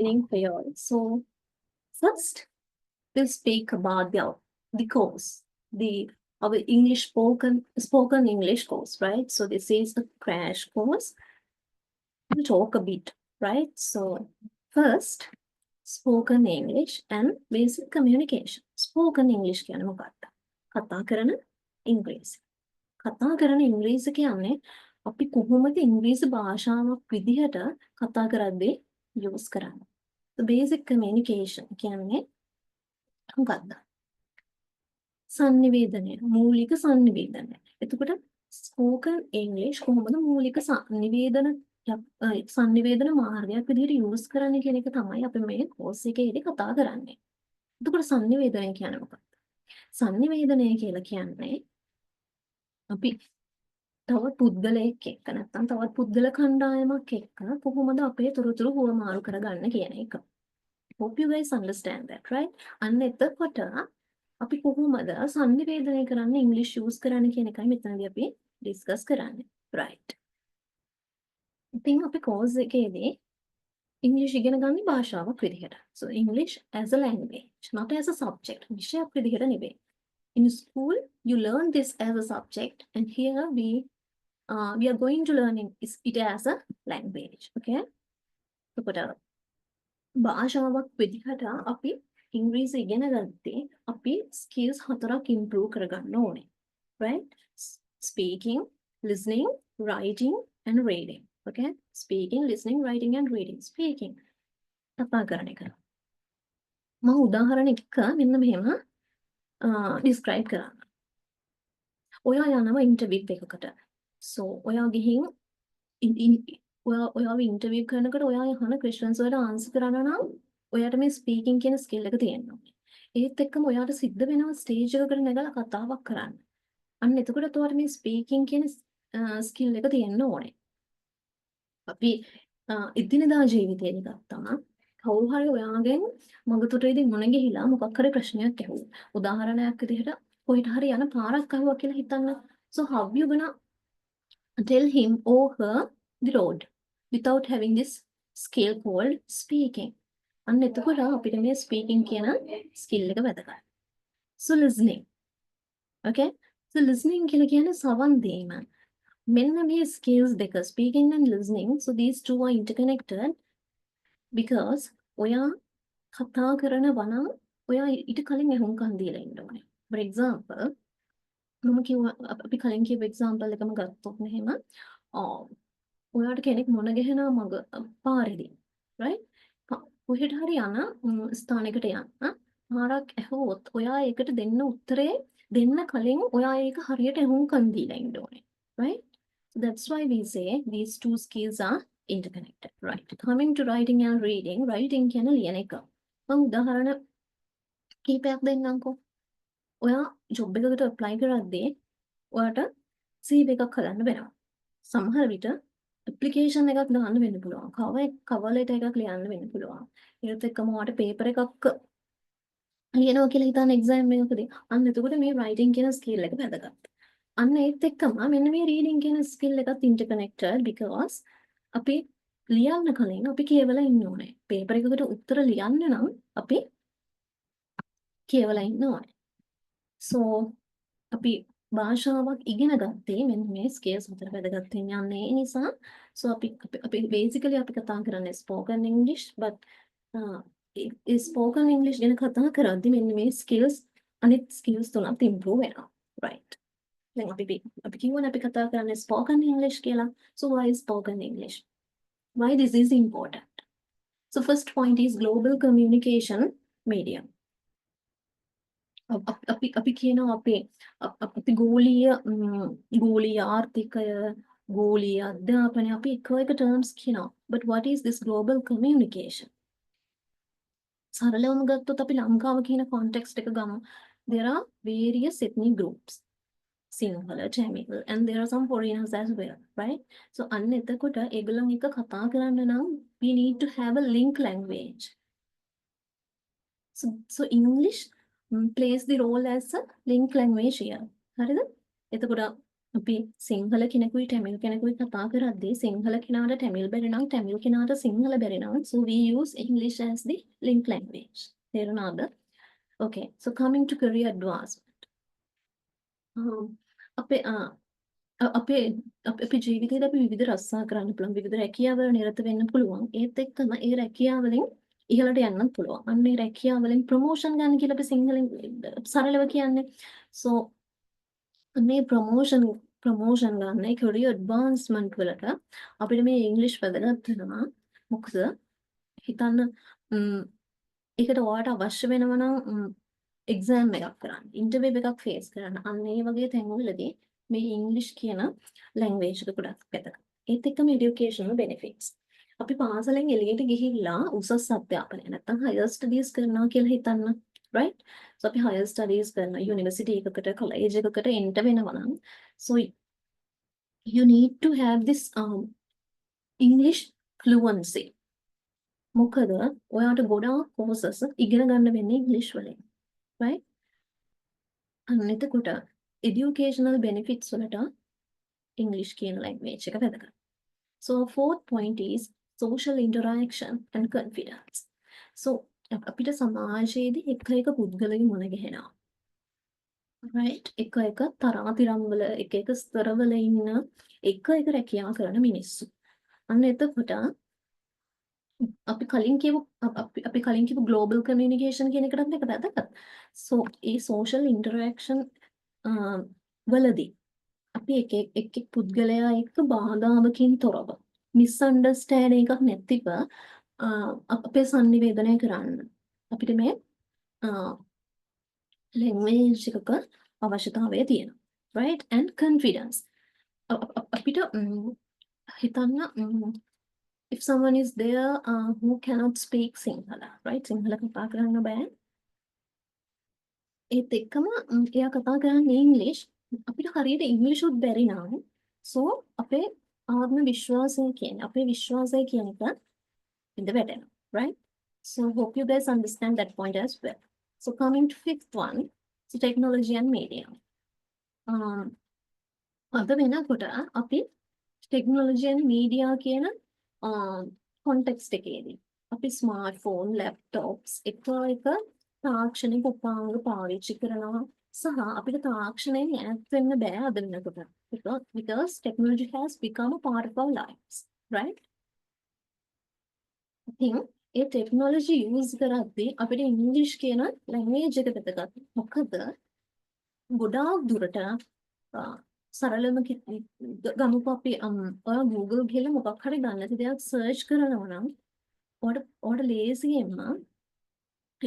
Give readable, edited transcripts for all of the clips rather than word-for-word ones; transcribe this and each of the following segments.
Evening for you all. So first we'll speak about the course, the our English spoken English course, right? So this is a crash course. We'll talk a bit, right? So first, spoken English and basic communication. Spoken English කියන්නේ මොකක්ද? කතා කරන ඉංග්‍රීසි. කතා කරන ඉංග්‍රීසි කියන්නේ අපි කොහොමද ඉංග්‍රීසි භාෂාවක් විදිහට කතා කරද්දී use කරන්නේ. The basic communication කියන්නේ මොකක්ද? sannivedanaය, මූලික sannivedanaය. එතකොට spoken English කොහොමද මූලික sannivedana මාර්ගයක් විදිහට use කරන්නේ කියන එක තමයි අපි මේ course එකේදී කතා කරන්නේ. එතකොට sannivedanaය කියන්නේ මොකක්ද? sannivedanaය කියලා කියන්නේ අපි තවත් පුද්ගලයෙක් එක්ක නැත්නම් තවත් පුද්ගල කණ්ඩායමක් එක්ක කොහොමද අපේ තොරතුරු හුවමාරු කරගන්න කියන එක. Hope you guys understand that, right? අන්න එතකොට අපි කොහොමද sannivedanaya කරන්න English use කරන්න කියන එකයි මෙතනදී අපි discuss කරන්නේ. Right. ඉතින් අපි course එකේදී English ඉගෙන ගන්නේ භාෂාවක් විදිහට. So English as a language, not as a subject. විෂයක් විදිහට නෙවෙයි. In school, you learn this as a subject, and here we are going to learn it as a language. Okay? එතකොට භාෂාවක් විදිහට අපි ඉංග්‍රීසි ඉගෙන ගත්තේ අපි skills හතරක් improve කරගන්න ඕනේ. Right? Speaking, listening, writing and reading. Okay? Speaking, listening, writing and reading. Speaking. කතා කරන එක. මම උදාහරණයක් මෙන්න මෙහෙම describe කරන්න. ඔයා යනවා interview එකකට. So ඔයා ගිහින් ඔයාව interview කරනකොට ඔයා අහන questions වලට answer කරන්න නම් ඔයාට මේ speaking කියන skill එක තියෙන්න ඕනේ. ඒත් එක්කම ඔයාට සිද්ධ වෙනවා stage එකකට නැගලා කතාවක් කරන්න. අන්න එතකොට ඔයාට මේ speaking කියන skill එක තියෙන්න ඕනේ. අපි එදිනෙදා ජීවිතේදී ගත්තම කවුරු හරි ඔයාගෙන් මගතොටේදී මුණ ගිහිලා මොකක් හරි ප්‍රශ්නයක් ඇහුවා. උදාහරණයක් විදිහට කොහෙට හරි යන පාරක් අහුවා කියලා හිතන්න. So how you gonna tell him or her the road without having this skill called speaking? අන්න එතකොට අපිට මේ speaking කියන skill එක වැදගත්. So listening. Okay? So listening කියලා කියන්නේ සවන් දීම. මෙන්න මේ skills දෙක, speaking and listening, so these two are interconnected because ඔයා කතා කරනවා නම් ඔයා ඊට කලින් ඇහුම්කන් දීලා ඉන්න ඕනේ. For example, මම කිව්වා අපි කලින් කියපු example එකම ගත්තොත් මෙහෙම ඔයාට කෙනෙක් මුණ ගැහෙනවා මග පාරේදී, right? කොහෙට හරි යන ස්ථානයකට යන්න පාරක් ඇහුවොත් ඔයා ඒකට දෙන්න උත්තරේ දෙන්න කලින් ඔයා ඒක හරියට ඇහුම්කන් දීලා ඉන්න ඕනේ, right? So that's why we say these two skills are interconnected, right? Coming to writing and reading, writing කියන ලියන එක. මම උදාහරණ කීපයක් දෙන්නම්කෝ. ඔයා ජොබ් එකකට apply කරද්දී ඔයාට CV එකක් හදන්න වෙනවා. සමහර විට application එකක් දාන්න වෙන්න පුළුවන්. cover letter එකක් ලියන්න වෙන්න පුළුවන්. ඒත් එක්කම ඔයාට paper එකක් ලියනවා කියලා හිතන exam එකකදී අන්න එතකොට මේ writing කියන skill එක වැදගත්. අන්න ඒත් එක්කම මෙන්න මේ reading කියන skill එකත් interconnected because අපි ලියන්න කලින් අපි කියවලා ඉන්න ඕනේ. paper එකකට උත්තර ලියන්න නම් අපි කියවලා ඉන්න ඕනේ. So අපි භාෂාවක් ඉගෙන ගත්තේ මෙන්න මේ skills හතර වැදගත් වෙන්නේ යන්නේ ඒ නිසා. So අපි basically අපි කතා කරන්නේ spoken English, but spoken English ගැන කතා කරද්දී මෙන්න මේ skills අනිත් skills තුනත් improve වෙනවා. Right. දැන් අපි කියවන අපි කතා කරන්නේ spoken English කියලා. So why spoken English? Why this is important? So first point is global communication medium. අපි කියනවා අපි ගෝලීය ආර්ථිකය ගෝලීය අධ්‍යාපනය අපි එක terms කියනවා. But what is this global communication? සරලවම ගත්තොත් අපි ලංකාව කියන context එක ගමු. There are various ethnic groups. Sinhala, Tamil, and there are some foreigners as well, right? So අන්න එතකොට ඒගොල්ලන් එක කතා කරන්න නම් we need to have a link language. So English plays the role as a link language here. හරිද? එතකොට අපි සිංහල කෙනෙකුයි ටැමිල් කෙනෙකුයි කතා කරද්දී සිංහල කෙනාට ටැමිල් බැරි නම් ටැමිල් කෙනාට සිංහල බැරි නම් so we use English as the link language. තේරුණාද? Okay, so coming to career advancement. අපේ අපේ අපේ ජීවිතේදී අපි විවිධ රස්සා කරන්න පුළුවන් විවිධ රැකියාවල නිරත වෙන්න පුළුවන්. ඒත් එක්කම ඒ රැකියාවලින් ඉහළට යන්නත් පුළුවන්. අන්න ඒ රැකියාවලින් ප්‍රොමෝෂන් ගන්න කියලා අපි සිංහලෙන් සරලව කියන්නේ. So මේ ප්‍රොමෝෂන් ගන්න ඒ career advancement වලට අපිට මේ ඉංග්‍රීසි වැදගත් වෙනවා. මොකද හිතන්න ඒකට ඔයාලට අවශ්‍ය වෙනවා නම් එක්සෑම් එකක් කරන්න, ඉන්ටර්විව් එකක් ෆේස් කරන්න. අන්න ඒ වගේ තැන්වලදී මේ ඉංග්‍රීසි කියන ලැන්ග්වේජ් එක ගොඩක් වැදගත්. ඒත් එක්කම এডুকেෂනල් බෙනිෆිට්ස්. අපි පාසලෙන් එළියට ගිහිල්ලා උසස් අධ්‍යාපනය නැත්නම් හයර් ස්ටඩීස් කරනවා කියලා හිතන්න. right? So අපි higher studies කරන යුනිවර්සිටි එකකට කොලෙජ් එකකට එන්ටර් වෙනවා නම් so you need to have this English fluency. මොකද ඔයාට ගොඩාක් courses ඉගෙන ගන්න වෙන්නේ ඉංග්‍රීසි වලින්. right? අන්න එතකොට educational benefits වලට English කියන language එක වැදගත්. So fourth point is social interaction and confidence. So අපිට සමාජයේදී එක පුද්ගලයන් මුණ ගැහෙනවා. right? එක තරාතිරම් වල එක ස්තරවල ඉන්න එක රැකියාව කරන මිනිස්සු. අන්න එතකොට අපි කලින් කියපු global communication කියන එකටත් මේක වැදගත්. So ඒ social interaction වලදී අපි එක පුද්ගලයා එක්ක බාධාවකින් තොරව misunderstanding එකක් නැතිව අපේ සංනිවේදනය කරන්න අපිට මේ language එකක අවශ්‍යතාවය තියෙනවා. right? And confidence. අපිට හිතන්න if someone is there who cannot speak Sinhala, right? Sinhala කතා කරන්න බෑ. ඒත් එක්කම එයා කතා කරන්නේ ඉංග්‍රීසි. අපිට හරියට ඉංග්‍රීසි උත් බැරි නම් so අපේ ආත්ම විශ්වාසය කියන එක ඉඳ වැටෙනවා. right? So hope you guys understand that point as well. So coming to fifth one, so technology and media. අද වෙනකොට අපි technology and media කියන context එකේදී අපි smartphone, laptops එක තාක්ෂණික උපාංග පාවිච්චි කරනවා සහ අපිට තාක්ෂණයෙන් ඈත් වෙන්න බෑ අද වෙනකොට. Because technology has become a part of our lives, right? ඉතින් ඒ technology use කරද්දී අපිට ඉංග්‍රීසි කියන language එක වැදගත්. මොකද ගොඩාක් දුරට සරලම ගමුකෝ අපි ඔයා Google ගිහලා මොකක් හරි ගන්න දෙයක් search කරනවා නම් ඔයාට ලේසියෙන්ම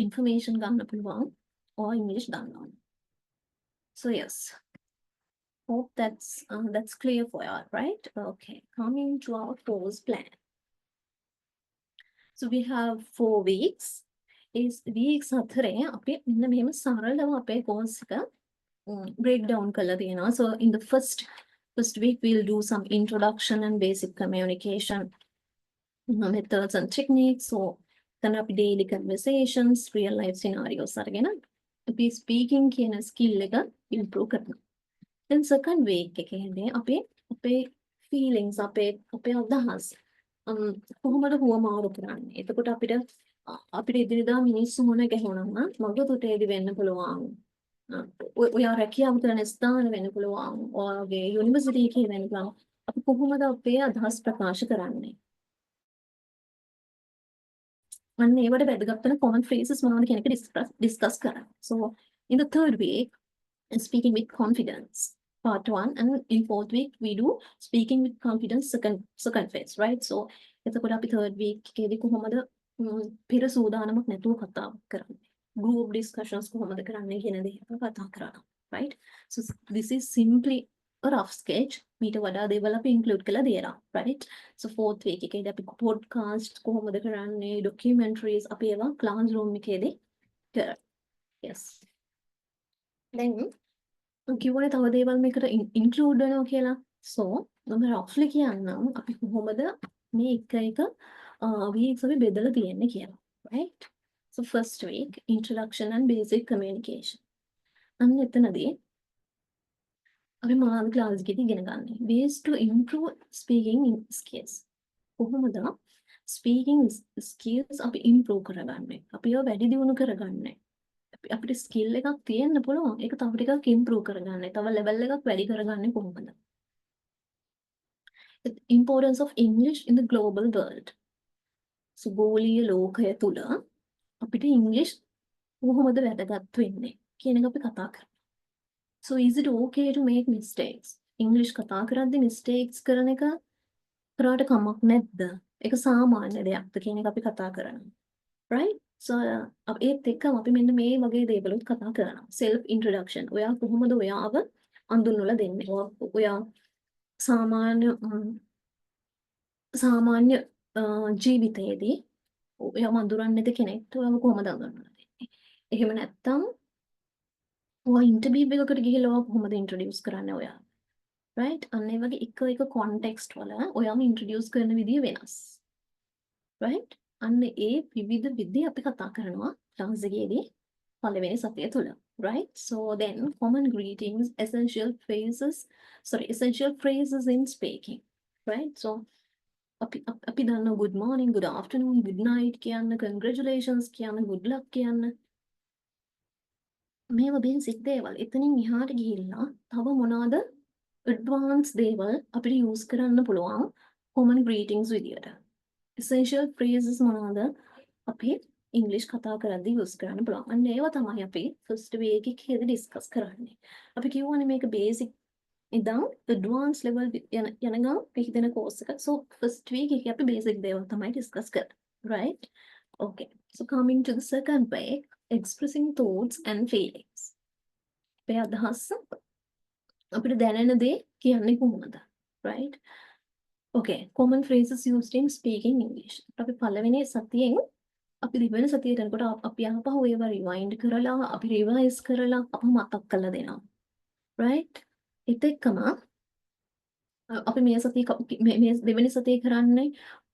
information ගන්න පුළුවන් ඔයා ඉංග්‍රීසි දන්නවා. So yes, hope that's clear for you, right? Okay, coming to our course plan. So we have 4 weeks. Is weeks අතරේ අපි මෙන්න මෙහෙම සරලව අපේ course එක breakdown කරලා තියෙනවා. So in the first week we'll do some introduction and basic communication methods and techniques. So then අපි daily conversations, real life scenarios අරගෙන අපි speaking කියන skill එක improve කරනවා. Then second week එකේදී අපේ feelings අපේ අදහස් කොහොමද හුවමාරු කරන්නේ. එතකොට අපිට ඉදිරියදා මිනිස්සු මුණ ගැහුණා නම් මග තුටේදී වෙන්න පුළුවන්. ඔයා රැකියාව කරන ස්ථාන වෙන්න පුළුවන්. ඔයාගේ යුනිවර්සිටි එකේ වෙන්න පුළුවන්. අපි කොහොමද අපේ අදහස් ප්‍රකාශ කරන්නේ? අන්න ඒවට වැදගත් වෙන common phrases මොනවද කියන එක discuss කරා. So in the third week, speaking with confidence, part 1, and in fourth week we do speaking with confidence second phase, right? So එතකොට අපි third week එකේදී කොහොමද පෙර සූදානමක් නැතුව කතා කරන්නේ? Group discussions කොහොමද කරන්නේ කියන දේ අපි කතා කරනවා, right? So this is simply a rough sketch. මීට වඩා දේවල් අපි include කරලා දෙනවා, right? So fourth week එකේදී අපි podcast කොහොමද කරන්නේ, documentaries අපි ඒවා classroom එකේදී කරා. Yes. Then කිව්වනේ තව දේවල් මේකට include වෙනවා කියලා. So මම roughly කියන්නම් අපි කොහොමද මේ එක weeks අපි බෙදලා තියෙන්නේ කියලා, right? So first week, introduction and basic communication. අන්න එතනදී අපි මොනවද ක්ලාස් එකේදී ඉගෙන ගන්නේ? ways to improve speaking skills. කොහොමද speaking skills අපි improve කරගන්නේ? අපි ඒවා වැඩි දියුණු කරගන්නේ? අපිට skill එකක් තියෙන්න පුළුවන්. ඒක තව ටිකක් improve කරගන්න. තව level එකක් වැඩි කරගන්නේ කොහොමද? The importance of English in the global world. සුගෝලීය ලෝකය තුල අපිට ඉංග්‍රීසි කොහොමද වැදගත් වෙන්නේ කියන එක අපි කතා කරමු. So is it okay to make mistakes? ඉංග්‍රීසි කතා කරද්දී mistakes කරන එක කරාට කමක් නැද්ද? ඒක සාමාන්‍ය දෙයක්ද කියන එක අපි කතා කරනවා. Right? So ඒත් එක්කම අපි මෙන්න මේ වගේ දේවලුත් කතා කරනවා. self introduction. ඔයා කොහොමද ඔයාව අඳුන්වලා දෙන්නේ? ඔයා සාමාන්‍ය ජීවිතයේදී ඔයාව අඳුරන්නේ නැති කෙනෙක්ට ඔයාව කොහොමද අඳුන්වලා දෙන්නේ? එහෙම නැත්නම් ඔයා ඉන්ටර්විව් එකකට ගිහලා ඔයාව කොහොමද ඉන්ට්‍රොඩියුස් කරන්නේ ඔයා? right? අන්න ඒ වගේ එක කොන්ටෙක්ස්ට් වල ඔයාම ඉන්ට්‍රොඩියුස් කරන විදිය වෙනස්. right? අන්න ඒ විවිධ විදි අපි කතා කරනවා ක්ලාස් එකේදී පළවෙනි සතිය තුල. right? So then common greetings, essential phrases in speaking. right? So අපි දන්න good morning, good afternoon, good night කියන්න, congratulations කියන්න, good luck කියන්න. මේවා බේසික් දේවල්. එතනින් එහාට ගිහිල්ලා තව මොනවාද ඇඩ්වාන්ස් දේවල් අපිට යූස් කරන්න පුළුවන් common greetings විදියට. essential phrases මොනවාද අපි ඉංග්‍රීසි කතා කරද්දී යූස් කරන්න පුළුවන්. අන්න ඒවා තමයි අපි first week එකේදී ඩිස්කස් කරන්නේ. අපි කියවනේ මේක බේසික් ඉඳන් ඇඩ්වාන්ස් ලෙවල් යනගම් පිළිදෙන කෝස් එක. So first week එකේ අපි බේසික් දේවල් තමයි ඩිස්කස් කරන්නේ. right? okay. So coming to the second week, expressing thoughts and feelings. අපේ අදහස් අපිට දැනෙන දේ කියන්නේ කොහොමද? right? okay. common phrases used in speaking English. අපි පළවෙනි සතියෙන් අපි දෙවෙනි සතියට යනකොට අපි ආපහු ඒවා රිවයින්ඩ් කරලා අපි රිවයිස් කරලා අපව මතක් කරලා දෙනවා. right? ඒත් එක්කම අපි මේ සතිය මේ දෙවෙනි සතිය කරන්නේ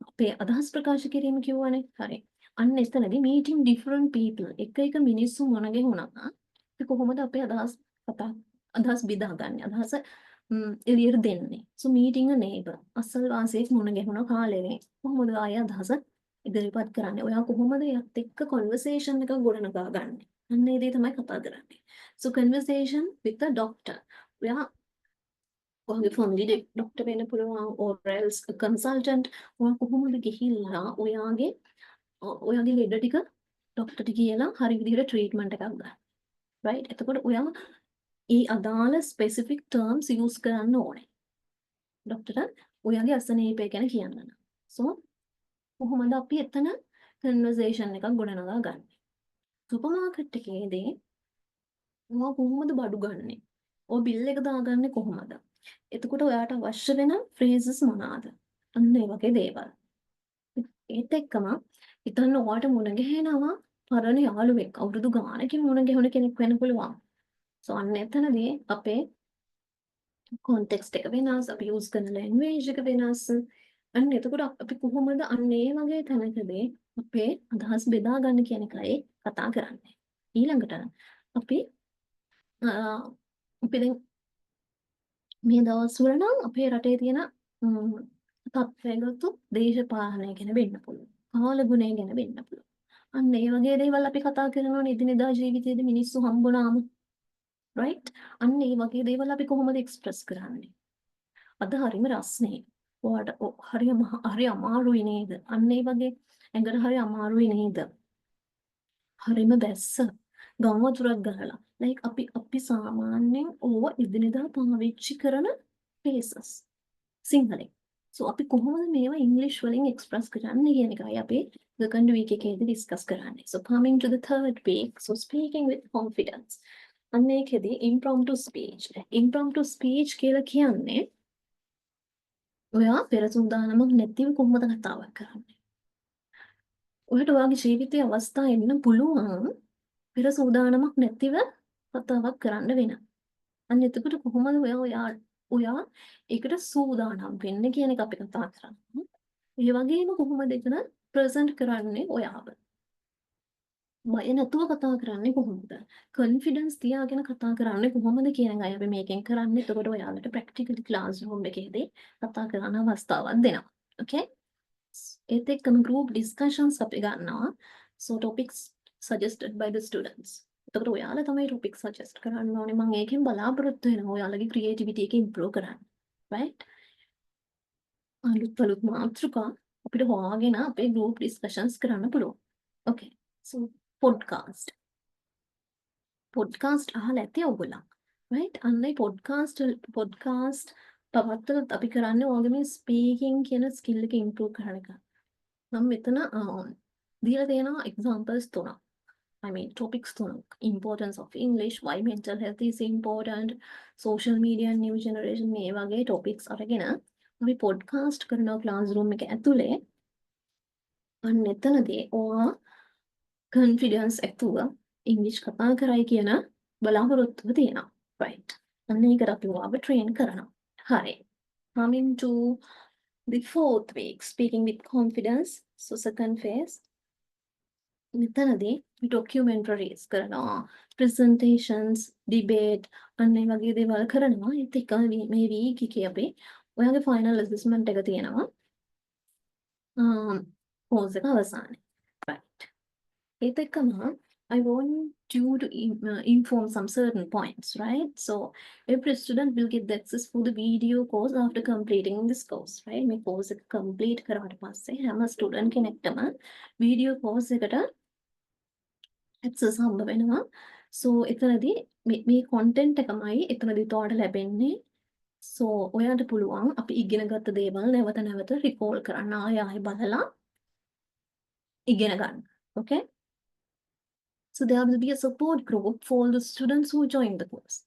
අපේ අදහස් ප්‍රකාශ කිරීම කියවනේ. හරි. අන්න එතනදී meeting different people එක මිනිස්සු මොන ගැහුණා අපි කොහොමද අපේ අදහස් බෙදාගන්නේ අදහස එළියට දෙන්නේ. so meeting a neighbor අසල්වාසියෙක් මොන ගැහුණා කාලෙනේ කොහොමද ආය අදහස ඉදිරිපත් කරන්නේ. ඔයා කොහොමද යත් එක්ක conversation එක ගොඩනගා ගන්නේ. අන්න ඒ දේ තමයි කතා කරන්නේ. so conversation with a doctor. ඔයා ඔයාගේ family doctor වෙන්න පුළුවන් or else a consultant. ඔයා කොහොමද ගිහිල්ලා ඔයාගේ ලෙඩ ටික ડોක්ටර්ට කියලා හරි විදිහට ට්‍රීට්මන්ට් එකක් ගන්න. right? එතකොට ඔයා ඒ අදාළ ස්පෙસિෆික් ටර්ම්ස් යූස් කරන්න ඕනේ. ડોක්ටර්ට ඔයාගේ අසනීපය ගැන කියන්න. so කොහොමද අපි එතන කන්වර්සේෂන් එකක් ගොඩනගා ගන්න. සුපර් මාකට් එකේදී ඔයා කොහොමද බඩු ගන්නෙ? ඔය බිල් එක දාගන්නේ කොහොමද? එතකොට ඔයාට අවශ්‍ය වෙන ෆ්‍රේසස් මොනවාද? අන්න ඒ වගේ දේවල්. ඒත් එක්කම හිතන්න ඔයාට මුණ ගැහෙනවා පරණ යාළුවෙක් අවුරුදු ගානකින් මුණ ගැහුණ කෙනෙක් වෙන්න පුළුවන්. so අන්න එතනදී අපේ කොන්ටෙක්ස්ට් එක වෙනස්, අපි යූස් කරන ලැන්ග්වේජ් එක වෙනස්. අන්න එතකොට අපි කොහොමද අන්න ඒ වගේ තැනකදී අපේ අදහස් බෙදා ගන්න කියන එකයි කතා කරන්නේ. ඊළඟට අපි දැන් මේ දවස්වල නම් අපේ රටේ තියෙන තත්ත්වයකට දේශපාලනය ගැන වෙන්න පුළුවන්. කාලගුණය ගැන වෙන්න පුළුවන්. අන්න ඒ වගේ දේවල් අපි කතා කරනවනේ එදිනෙදා ජීවිතයේදී මිනිස්සු හම්බුනාම. right? අන්න ඒ වගේ දේවල් අපි කොහොමද එක්ස්ප්‍රස් කරන්නේ? අද හරිම රස්නේ. ඔයාට හරි අමාරුයි නේද? අන්න ඒ වගේ ඇඟට හරි අමාරුයි නේද? හරිම දැස්ස. ගම් වතුරක් ගහලා. like අපි සාමාන්‍යයෙන් ඕව එදිනෙදා පාවිච්චි කරන phrases සිංහලෙන්. so අපි කොහොමද මේවා ඉංග්‍රීසි වලින් එක්ස්ප්‍රස් කරන්නේ කියන එකයි අපි second week එකේදී ඩිස්කස් කරන්නේ. so coming to the third week, so speaking with confidence. අන්න ඒකෙදී impromptu speech කියලා කියන්නේ ඔයා පෙර සූදානමක් නැතිව කොහොමද කතාවක් කරන්නේ? ඔයාට ඔයාගේ ජීවිතයේ අවස්ථා එන්න පුළුවන් පෙර සූදානමක් නැතිව කතාවක් කරන්න වෙන. අන්න එතකොට කොහොමද ඔයා ඒකට සූදානම් වෙන්නේ කියන එක අපි කතා කරන්නේ. ඒ වගේම කොහොමද එතන ප්‍රසන්ට් කරන්නේ ඔයාව. බය නැතුව කතා කරන්නේ කොහොමද? කොන්ෆිඩන්ස් තියාගෙන කතා කරන්නේ කොහොමද කියන එකයි අපි මේකෙන් කරන්නේ. එතකොට ඔයාලට ප්‍රැක්ටිකලි ක්ලාස් රූම් එකේදී කතා කරන්න අවස්ථාවක් දෙනවා. ඕකේ? ඒත් එක්කම group discussions අපි ගන්නවා. So topics suggested by the students. එතකොට ඔයාලා තමයි topic suggest කරන්න ඕනේ. මම ඒකෙන් බලාපොරොත්තු වෙනවා ඔයාලගේ creativity එක improve කරන්න. Right? අලුත් මාතෘකා අපිට හොයාගෙන අපේ group discussions කරන්න පුළුවන්. Okay. So podcast. පොඩ්කාස්ට් අහලා ඇති ඔයගොල්ලෝ. right? අන්නේ පොඩ්කාස්ට් පවත්වලත් අපි කරන්නේ ඔයගේ මේ ස්පීකින් කියන ස්කිල් එක ඉම්ප්‍රූව් කරන එක. මම මෙතන දීලා තියෙනවා examples තුනක්. I mean topics තුනක්. Importance of English, why mental health is important, social media and new generation මේ වගේ topics අරගෙන අපි පොඩ්කාස්ට් කරනවා ක්ලාස් රූම් එක ඇතුලේ. අන්න එතනදී ඔයා confidence ඇතුව ඉංග්‍රීසි කතා කරයි කියන බලාපොරොත්තුව තියෙනවා. right. අන්න ඒකට අපි ඔයාව train කරනවා. හරි. coming to the fourth week, speaking with confidence. So second phase. මෙතනදී documentaries කරනවා, presentations, debate අන්න ඒ වගේ දේවල් කරනවා. ඒත් එක මේ week එකේ අපි ඔයාගේ final assessment එක තියෙනවා. course එක අවසානයේ. right. ඒත් එක්කම I want you to inform some certain points, right? So every student will get the access for the video course after completing this course, right? මේ course එක complete කරාට පස්සේ හැම student කෙනෙක්ටම video course එකට access හම්බ වෙනවා. So එතනදී මේ content එකමයි එතනදී ඔයාලට ලැබෙන්නේ. So ඔයාලට පුළුවන් අපි ඉගෙනගත්ත දේවල් නැවත නැවත recall කරන්න ආයෙ බලලා ඉගෙන ගන්න. Okay? So there will be a support group for the students who join the course.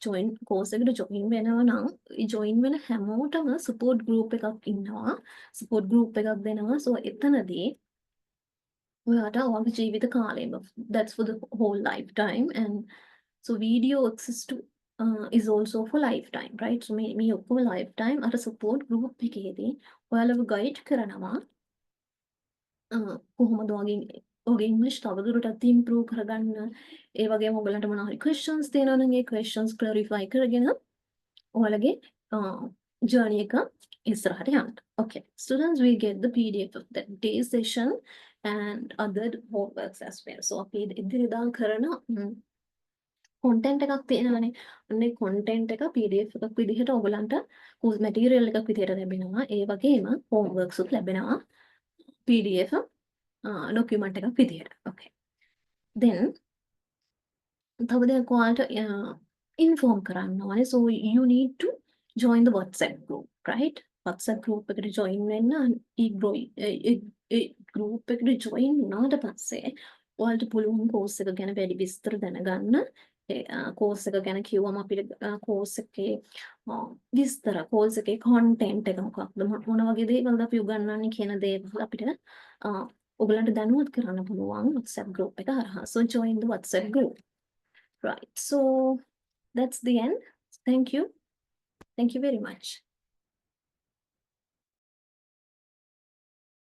Join course එකට join වෙනවා නම් join වෙන හැමෝටම support group එකක් ඉන්නවා. support group එකක් දෙනවා. So එතනදී ඔයාට ඔයාගේ ජීවිත කාලෙම that's for the whole lifetime and so video access to is also for lifetime, right? So මේ ඔක්කොම lifetime අර support group එකේදී ඔයාලව guide කරනවා කොහොමද ඔගේ ඉංග්‍රීසි තවදුරටත් ඉම්ප්‍රූව් කරගන්න. ඒ වගේම ඔයගලන්ට මොනවා හරි questions තියෙනවා නම් ඒ questions clarify කරගෙන ඔයාලගේ journey එක ඉස්සරහට යන්න. Okay. Students will get the PDF of that day session and other homeworks as well. So අපි ඉදිරියදා කරන content එකක් තියෙනවානේ. අන්නේ content එක PDF එකක් විදිහට ඔයගලන්ට course material එකක් විදිහට ලැබෙනවා. ඒ වගේම homeworks උත් ලැබෙනවා. PDF document එකක් විදිහට. Okay. Then තව දෙයක් ඔයාලට inform කරන්න ඕනේ. So you need to join the WhatsApp group, right? WhatsApp group එකට join වෙන්න ඒ group එකට join වුණාට පස්සේ ඔයාලට පුළුවන් course එක ගැන වැඩි විස්තර දැනගන්න. course එක ගැන කිව්වම අපිට course එකේ විස්තර course එකේ content එක මොකක්ද මොන වගේ දේවල්ද අපි උගන්වන්නේ කියන දේවල් අපිට ඔයගලන්ට දැනුවත් කරන්න පුළුවන් WhatsApp group එක හරහා. So join the WhatsApp group. Right. So that's the end. Thank you. Thank you very much.